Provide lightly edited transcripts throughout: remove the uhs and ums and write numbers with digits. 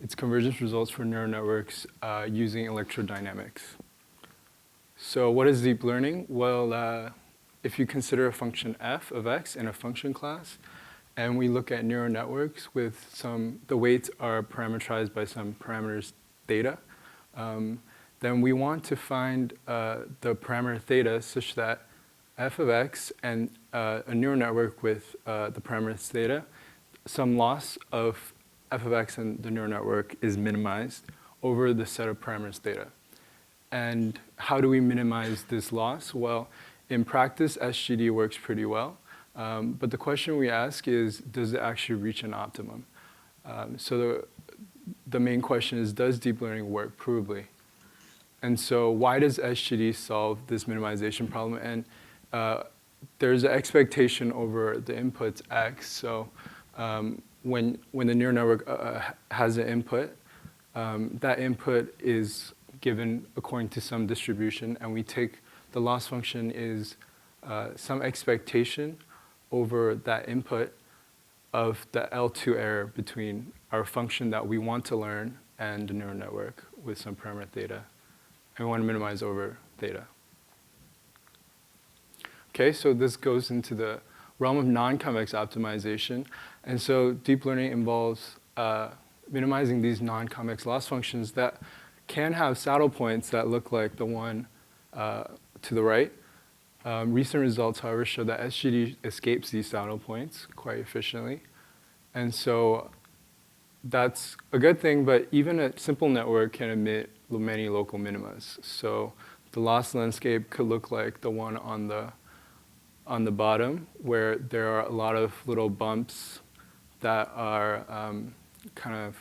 It's convergence results for neural networks using electrodynamics. So what is deep learning? Well, if you consider a function f of x in a function class, and we look at neural networks with the weights are parameterized by some parameters theta, then we want to find the parameter theta such that f of x and a neural network with the parameters theta, some loss of f of x in the neural network is minimized over the set of parameters theta. And how do we minimize this loss? Well, in practice, SGD works pretty well. But the question we ask is, does it actually reach an optimum? So the main question is, does deep learning work provably? And so why does SGD solve this minimization problem? And there's an expectation over the inputs x. So when the neural network has an input, that input is given according to some distribution, and we take the loss function is some expectation over that input of the L2 error between our function that we want to learn and the neural network with some parameter theta. And we want to minimize over theta. Okay, so this goes into the realm of non-convex optimization. And so deep learning involves minimizing these non-convex loss functions that can have saddle points that look like the one to the right. Recent results, however, show that SGD escapes these saddle points quite efficiently. And so that's a good thing, but even a simple network can emit many local minimas. So the loss landscape could look like the one on the bottom, where there are a lot of little bumps that are kind of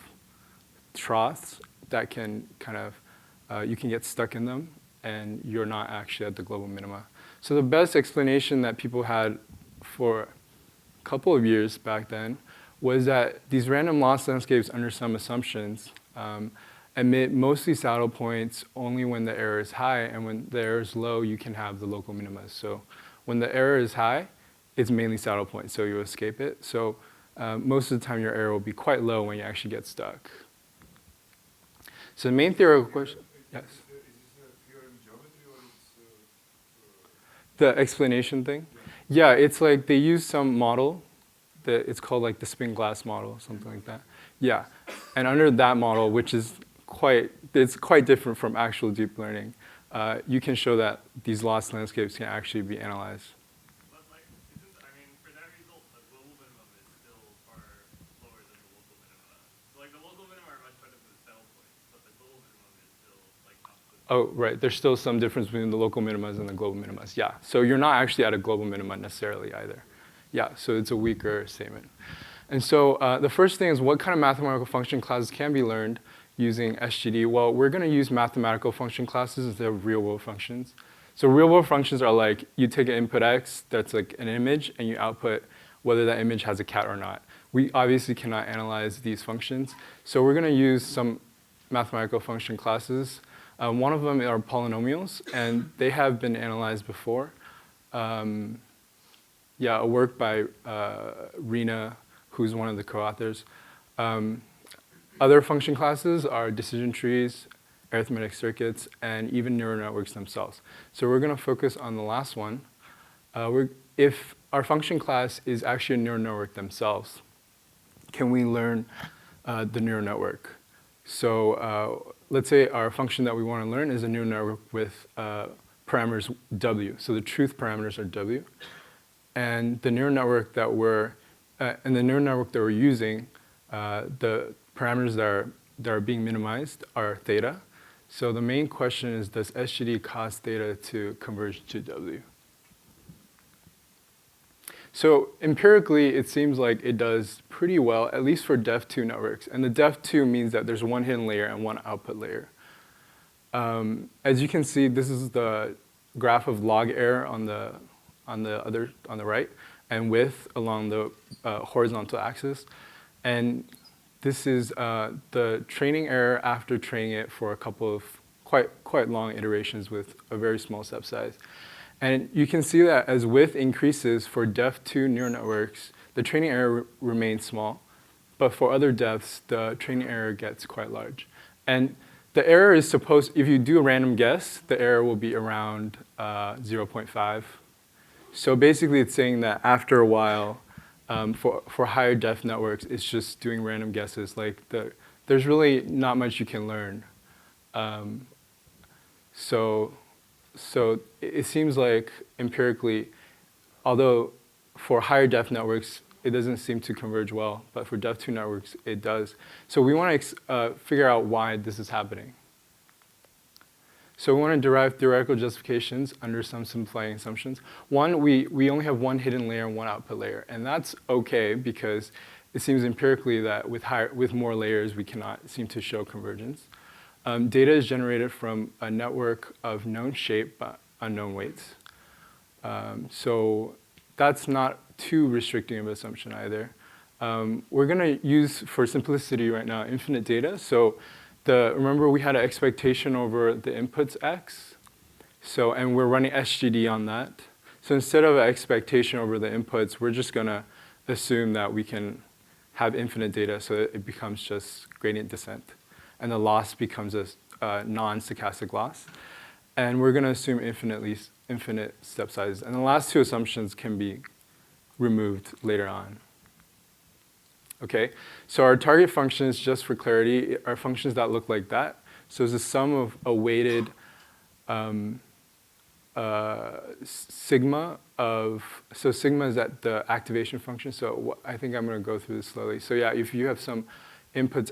troughs that can kind of, you can get stuck in them, and you're not actually at the global minima. So the best explanation that people had for a couple of years back then was that these random loss landscapes under some assumptions emit mostly saddle points only when the error is high, and when the error is low, you can have the local minimas. So when the error is high, it's mainly saddle points, so you escape it. So most of the time, your error will be quite low when you actually get stuck. So the main theoretical question, yes? Is this a theorem geometry or it's The explanation thing? Yeah, it's like they use some model that it's called like the spin glass model, something like that. Yeah, and under that model, which is it's quite different from actual deep learning, you can show that these loss landscapes can actually be analyzed. But like, I mean, for that result, the global minimum is still far lower than the local minima. So like the local minima are much better for the saddle points, but the global minimum is still like not good. Oh, right. There's still some difference between the local minimas and the global minimas. Yeah. So you're not actually at a global minima necessarily either. Yeah. So it's a weaker statement. And so the first thing is, what kind of mathematical function classes can be learned using SGD? Well, we're going to use mathematical function classes instead of real-world functions. So real-world functions are like, you take an input x that's like an image, and you output whether that image has a cat or not. We obviously cannot analyze these functions. So we're going to use some mathematical function classes. One of them are polynomials, and they have been analyzed before. Yeah, a work by Rina, who's one of the co-authors. Other function classes are decision trees, arithmetic circuits, and even neural networks themselves. So we're going to focus on the last one. If our function class is actually a neural network themselves, can we learn the neural network? So let's say our function that we want to learn is a neural network with parameters w. So the truth parameters are w. And the neural network that we're using, the parameters that are being minimized are theta. So the main question is, does SGD cause theta to converge to w? So empirically, it seems like it does pretty well, at least for def2 networks. And the def2 means that there's one hidden layer and one output layer. As you can see, this is the graph of log error on the right, and width along the horizontal axis. And this is the training error after training it for a couple of quite long iterations with a very small step size. And you can see that as width increases for def2 neural networks, the training error remains small. but for other depths, the training error gets quite large. And the error is supposed, if you do a random guess, the error will be around 0.5. So basically it's saying that after a while, for higher depth networks, it's just doing random guesses. Like there's really not much you can learn. So it seems like empirically, although for higher depth networks, it doesn't seem to converge well, but for depth 2 networks, it does. So we want to figure out why this is happening. So we want to derive theoretical justifications under some simplifying assumptions. One, we only have one hidden layer and one output layer, and that's okay because it seems empirically that with more layers, we cannot seem to show convergence. Data is generated from a network of known shape but unknown weights. So that's not too restricting of an assumption either. We're going to use, for simplicity right now, infinite data. So remember we had an expectation over the inputs x, and we're running SGD on that. So instead of an expectation over the inputs, we're just going to assume that we can have infinite data, so it becomes just gradient descent, and the loss becomes a non-stochastic loss. And we're going to assume infinite step sizes. And the last two assumptions can be removed later on. Okay, so our target functions, just for clarity, are functions that look like that. So it's a sum of a weighted sigma so sigma is at the activation function. So I think I'm going to go through this slowly. So yeah, if you have some inputs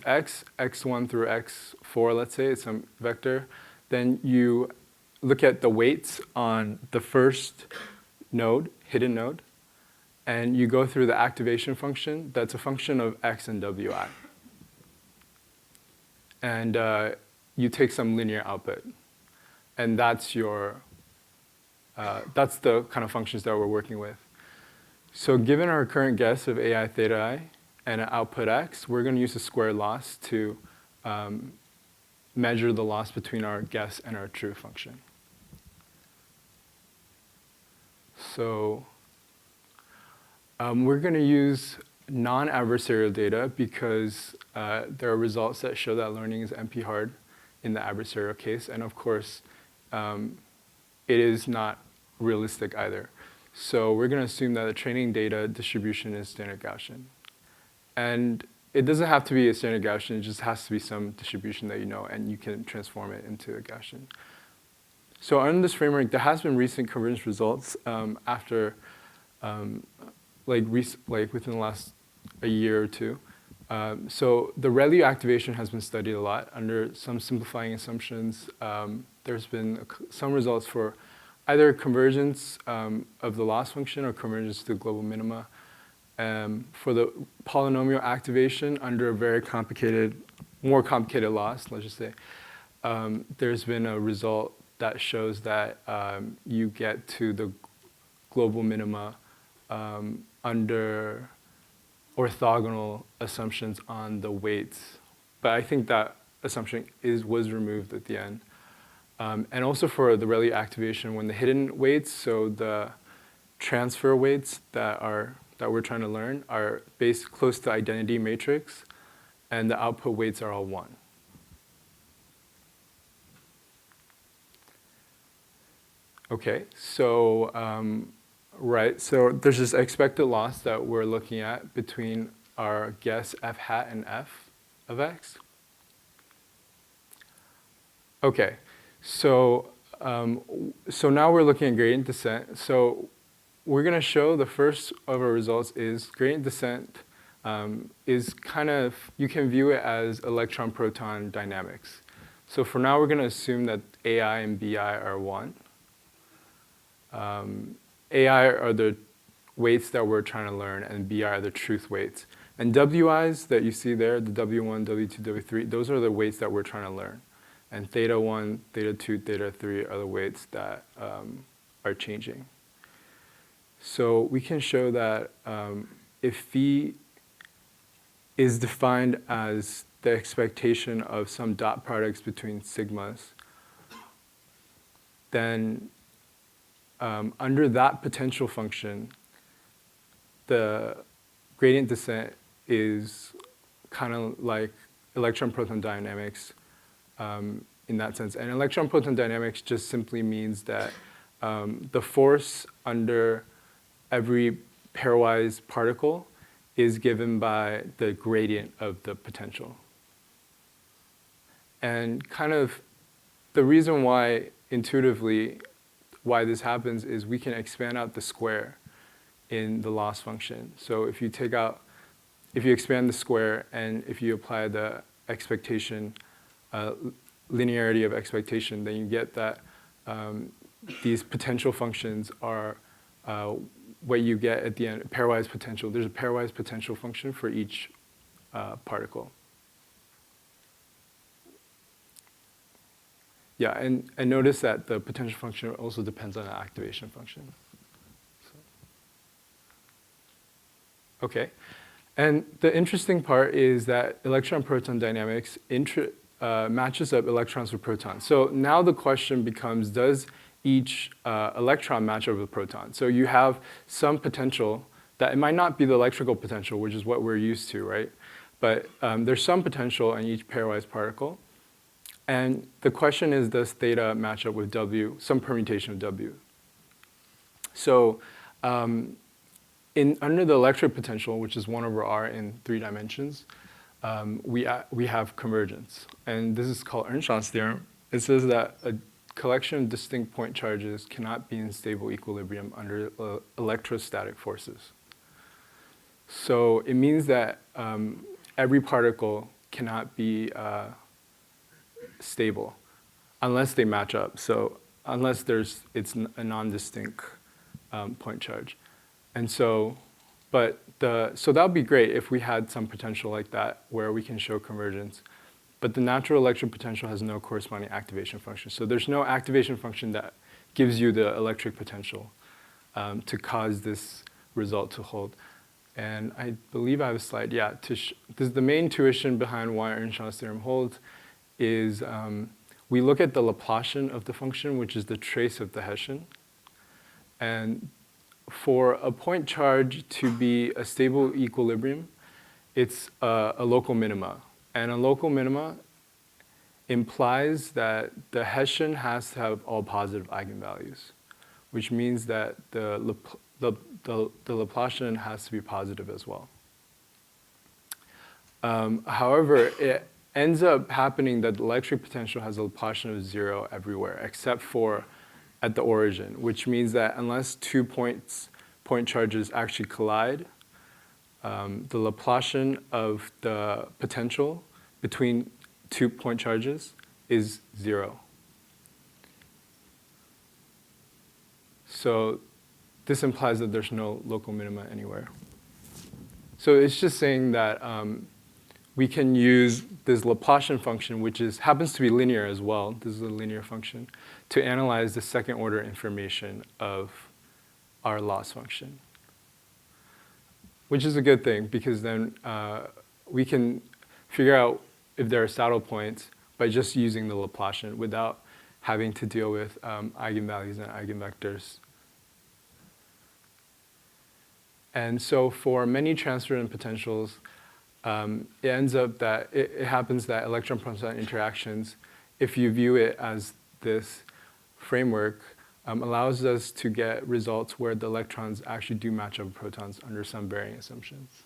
x1 through x4, let's say, it's some vector, then you look at the weights on the first node, hidden node, and you go through the activation function. That's a function of x and wi. And you take some linear output. And that's the kind of functions that we're working with. So given our current guess of ai theta I and an output x, we're going to use a squared loss to measure the loss between our guess and our true function. So we're going to use non-adversarial data because there are results that show that learning is NP hard in the adversarial case. And of course, it is not realistic either. So we're going to assume that the training data distribution is standard Gaussian. And it doesn't have to be a standard Gaussian. It just has to be some distribution that you know, and you can transform it into a Gaussian. So under this framework, there has been recent convergence results after like within the last a year or two. So the ReLU activation has been studied a lot under some simplifying assumptions. There's been some results for either convergence of the loss function or convergence to global minima. For the polynomial activation under a very complicated, more complicated loss, let's just say, there's been a result that shows that you get to the global minima under orthogonal assumptions on the weights. But I think that assumption was removed at the end. And also for the ReLU activation, when the hidden weights, so the transfer weights that we're trying to learn are based close to identity matrix, and the output weights are all 1. Okay, so right, so there's this expected loss that we're looking at between our guess f hat and f of x. Okay, so now we're looking at gradient descent. So we're going to show the first of our results is gradient descent is kind of, you can view it as electron-proton dynamics. So for now, we're going to assume that AI and BI are 1. AI are the weights that we're trying to learn, and BI are the truth weights. And WIs that you see there, the W1, W2, W3, those are the weights that we're trying to learn. And theta 1, theta 2, theta 3 are the weights that are changing. So we can show that if phi is defined as the expectation of some dot products between sigmas, then under that potential function, the gradient descent is kind of like electron-proton dynamics in that sense. And electron-proton dynamics just simply means that the force under every pairwise particle is given by the gradient of the potential. And kind of the reason why, intuitively, why this happens is we can expand out the square in the loss function. So if you expand the square and if you apply the expectation, linearity of expectation, then you get that these potential functions are what you get at the end, pairwise potential. There's a pairwise potential function for each particle. Yeah, and notice that the potential function also depends on the activation function. So. Okay, and the interesting part is that electron-proton dynamics matches up electrons with protons. So now the question becomes, does each electron match up with proton? So you have some potential that it might not be the electrical potential, which is what we're used to, right? But there's some potential in each pairwise particle. And the question is, does theta match up with W, some permutation of W? So under the electric potential, which is 1/r in 3 dimensions, we have convergence. And this is called Earnshaw's theorem. It says that a collection of distinct point charges cannot be in stable equilibrium under electrostatic forces. So it means that every particle cannot be stable unless they match up. So unless it's a non-distinct point charge. And so, so that would be great if we had some potential like that where we can show convergence. But the natural electric potential has no corresponding activation function. So there's no activation function that gives you the electric potential to cause this result to hold. And I believe I have a slide. Yeah, this is the main intuition behind why Earnshaw's theorem holds is we look at the Laplacian of the function, which is the trace of the Hessian. And for a point charge to be a stable equilibrium, it's a local minima. And a local minima implies that the Hessian has to have all positive eigenvalues, which means that the Laplacian has to be positive as well. However, it ends up happening that the electric potential has a Laplacian of 0 everywhere, except for at the origin, which means that unless 2 point charges actually collide, the Laplacian of the potential between 2 point charges is 0. So this implies that there's no local minima anywhere. So it's just saying that we can use this Laplacian function, which happens to be linear as well. This is a linear function, to analyze the second order information of our loss function, which is a good thing because then we can figure out if there are saddle points by just using the Laplacian without having to deal with eigenvalues and eigenvectors. And so for many transfer potentials, it ends up that it happens that electron-proton interactions, if you view it as this framework, allows us to get results where the electrons actually do match up with protons under some varying assumptions.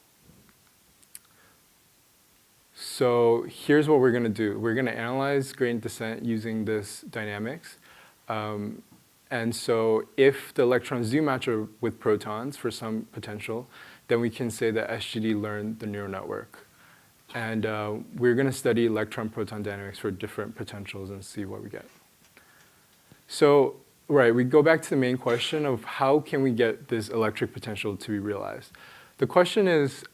So here's what we're going to do. We're going to analyze gradient descent using this dynamics. And so if the electrons do match up with protons for some potential, then we can say that SGD learned the neural network. And we're going to study electron-proton dynamics for different potentials and see what we get. So, right, we go back to the main question of how can we get this electric potential to be realized. The question is,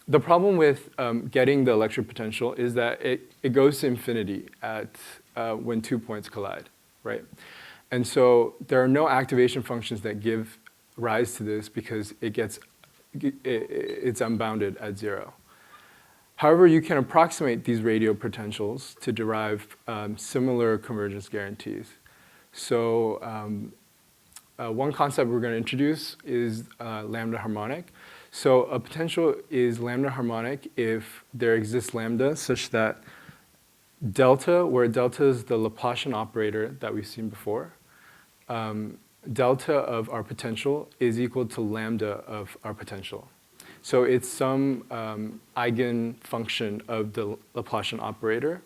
the problem with getting the electric potential is that it goes to infinity at when 2 points collide, right? And so there are no activation functions that give rise to this because it's unbounded at 0. However, you can approximate these radio potentials to derive similar convergence guarantees. So one concept we're going to introduce is lambda harmonic. So a potential is lambda harmonic if there exists lambda such that delta, where delta is the Laplacian operator that we've seen before, delta of our potential is equal to lambda of our potential. So it's some eigenfunction of the Laplacian operator.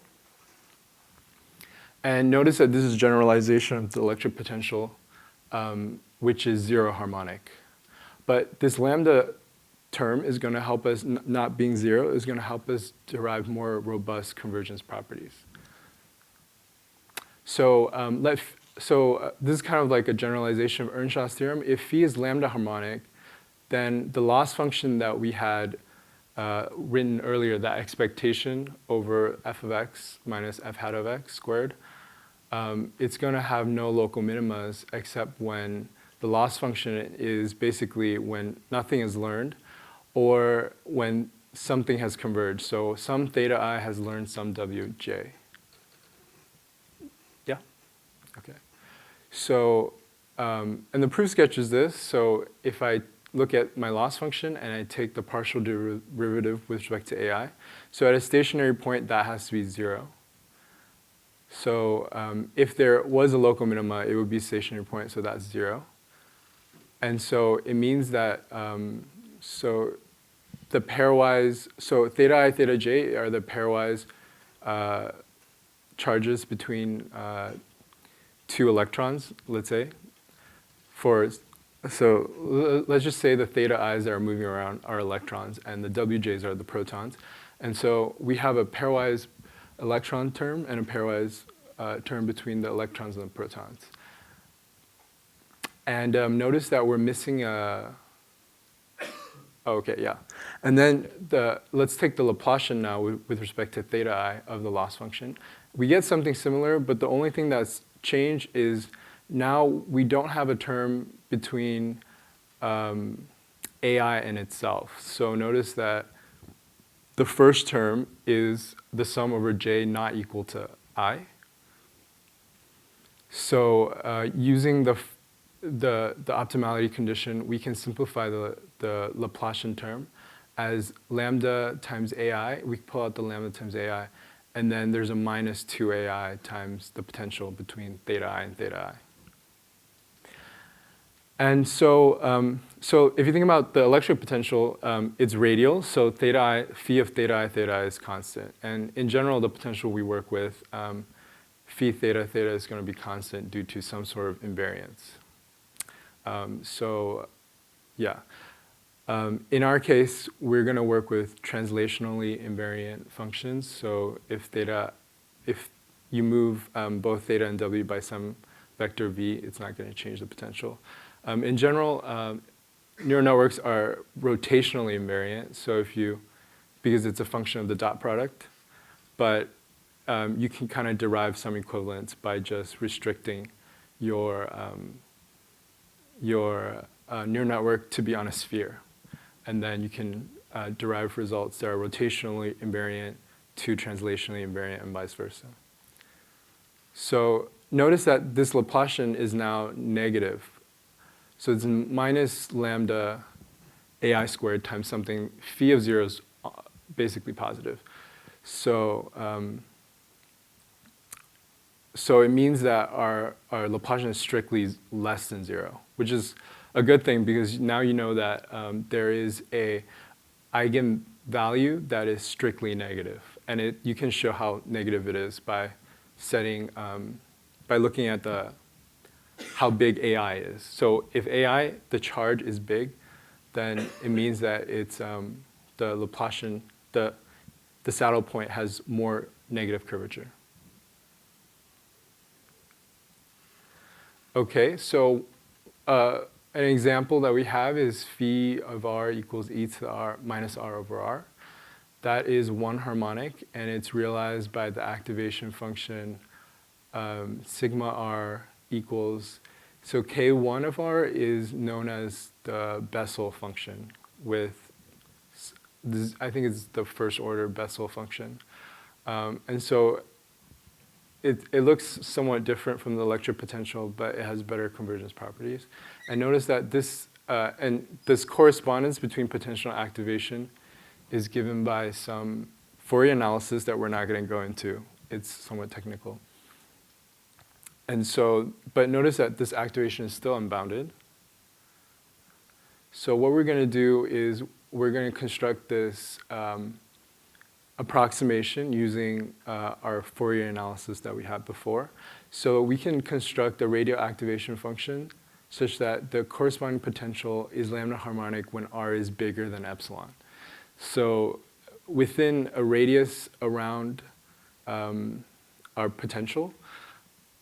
And notice that this is generalization of the electric potential, which is zero harmonic. But this lambda term is going to help us, not being zero, is going to help us derive more robust convergence properties. So, this is kind of like a generalization of Earnshaw's theorem. If phi is lambda harmonic, then the loss function that we had written earlier, that expectation over f of x minus f hat of x squared, it's going to have no local minimas except when the loss function is basically when nothing is learned or when something has converged. So some theta I has learned some wj. Yeah? Okay. So, and the proof sketch is this. So if I look at my loss function and I take the partial derivative with respect to ai, so at a stationary point, that has to be 0. So if there was a local minima, it would be a stationary point, so that's 0. And so it means that, so the pairwise, so theta I, theta j are the pairwise charges between two electrons, let's say. So let's just say the theta i's that are moving around are electrons and the wj's are the protons. And so we have a pairwise electron term and a pairwise term between the electrons and the protons. And notice that we're missing a, oh, okay, yeah. And then let's take the Laplacian now with respect to theta I of the loss function. We get something similar, but the only thing that's changed is now we don't have a term between ai and itself. So notice that the first term is the sum over j not equal to I. So using the optimality condition, we can simplify the Laplacian term as lambda times ai. We pull out the lambda times ai, and then there's a minus 2ai times the potential between theta I and theta I. And so, so if you think about the electric potential, it's radial. So theta I, phi of theta I is constant. And in general, the potential we work with, phi theta is going to be constant due to some sort of invariance. So, yeah. In our case, we're going to work with translationally invariant functions. So if you move both theta and w by some vector v, it's not going to change the potential. In general, neural networks are rotationally invariant. So because it's a function of the dot product, but you can kind of derive some equivalence by just restricting your neural network to be on a sphere. And then you can derive results that are rotationally invariant to translationally invariant and vice versa. So notice that this Laplacian is now negative. So it's minus lambda ai squared times something. Phi of 0 is basically positive. So, so it means that our Laplacian is strictly less than 0, which is a good thing because now you know that there is a eigenvalue that is strictly negative. And you can show how negative it is by by looking at how big AI is. So if AI, the charge is big, then it means that it's the Laplacian, the saddle point has more negative curvature. Okay, so an example that we have is phi of r equals e to the r minus r over r. That is one harmonic, and it's realized by the activation function sigma r equals, so k1 of r is known as the Bessel function with, I think it's the first order Bessel function. And so it looks somewhat different from the electric potential, but it has better convergence properties. And notice that this and this correspondence between potential and activation is given by some Fourier analysis that we're not going to go into. It's somewhat technical. And so, but notice that this activation is still unbounded. So what we're going to do is we're going to construct this approximation using our Fourier analysis that we had before. So we can construct a radial activation function such that the corresponding potential is lambda harmonic when R is bigger than epsilon. So within a radius around our potential,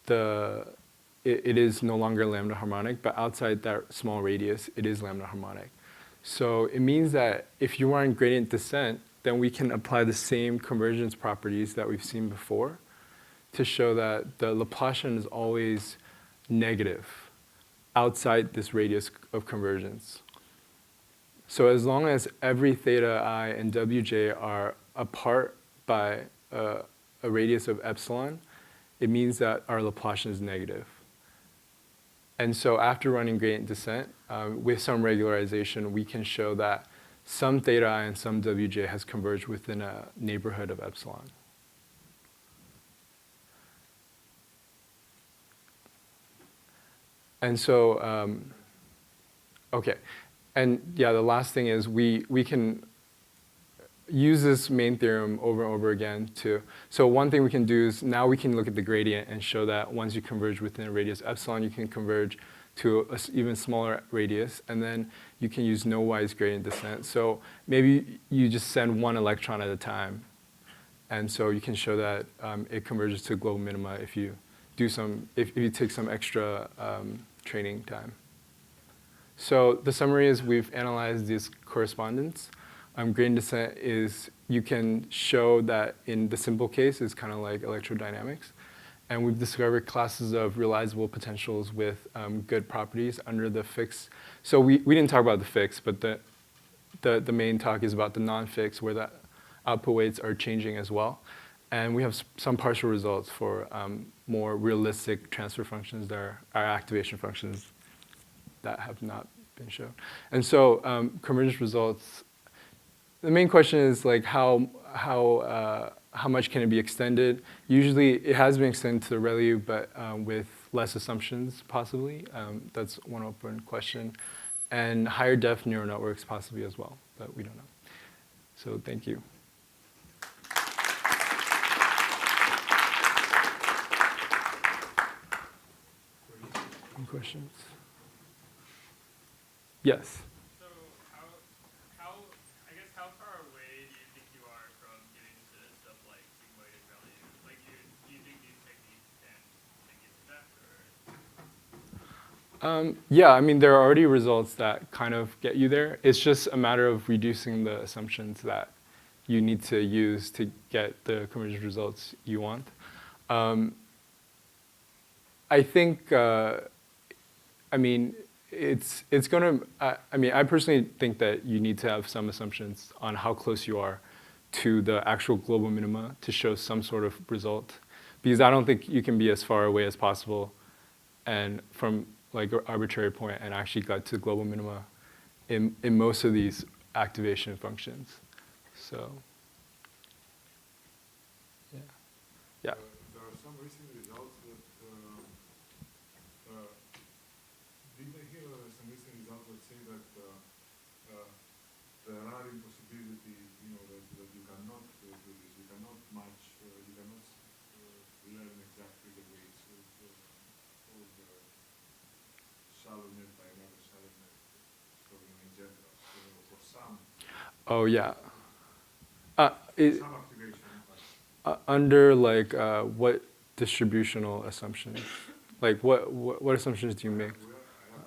it is no longer lambda harmonic, but outside that small radius, it is lambda harmonic. So it means that if you are in gradient descent, then we can apply the same convergence properties that we've seen before to show that the Laplacian is always negative outside this radius of convergence. So as long as every theta I and wj are apart by a radius of epsilon, it means that our Laplacian is negative. And so after running gradient descent, with some regularization, we can show that some theta I and some wj has converged within a neighborhood of epsilon. And so, okay. And yeah, the last thing is we can use this main theorem over and over again to, so one thing we can do is now we can look at the gradient and show that once you converge within a radius epsilon, you can converge to an even smaller radius, and then you can use no-wise gradient descent. So maybe you just send one electron at a time, and so you can show that it converges to global minima if you do some, if you take some extra training time. So the summary is we've analyzed this correspondence. Gradient descent is, you can show that in the simple case, it's kind of like electrodynamics. And we've discovered classes of realizable potentials with good properties under the fixed. So we didn't talk about the fixed, but the main talk is about the non-fixed, where the output weights are changing as well. And we have some partial results for more realistic transfer functions that are activation functions that have not been shown. And so convergence results, the main question is like how much can it be extended? Usually it has been extended to the ReLU, but with less assumptions possibly. That's one open question. And higher depth neural networks possibly as well, but we don't know. So thank you. Any questions? Yes. So I guess how far away do you think you are from getting to stuff like sigmoided value? Like, do you think these techniques can get to that, or? Yeah, I mean, there are already results that kind of get you there. It's just a matter of reducing the assumptions that you need to use to get the convergence results you want. I think, I mean, it's going to, I mean, I personally think that you need to have some assumptions on how close you are to the actual global minima to show some sort of result. Because I don't think you can be as far away as possible and from like an arbitrary point and actually get to global minima in most of these activation functions. So, yeah. Yeah. There are some recent results that did I hear some recent results that say that there are impossibility, you know, that you cannot do this, you cannot match, you cannot learn exactly the weights of the shallow net by another shallow net, so in general, for some. Oh, yeah. Some activation. Under like what distributional assumptions? Like what assumptions do you make?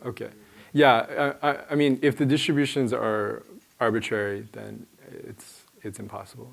Okay. Yeah, I mean, if the distributions are arbitrary, then it's impossible.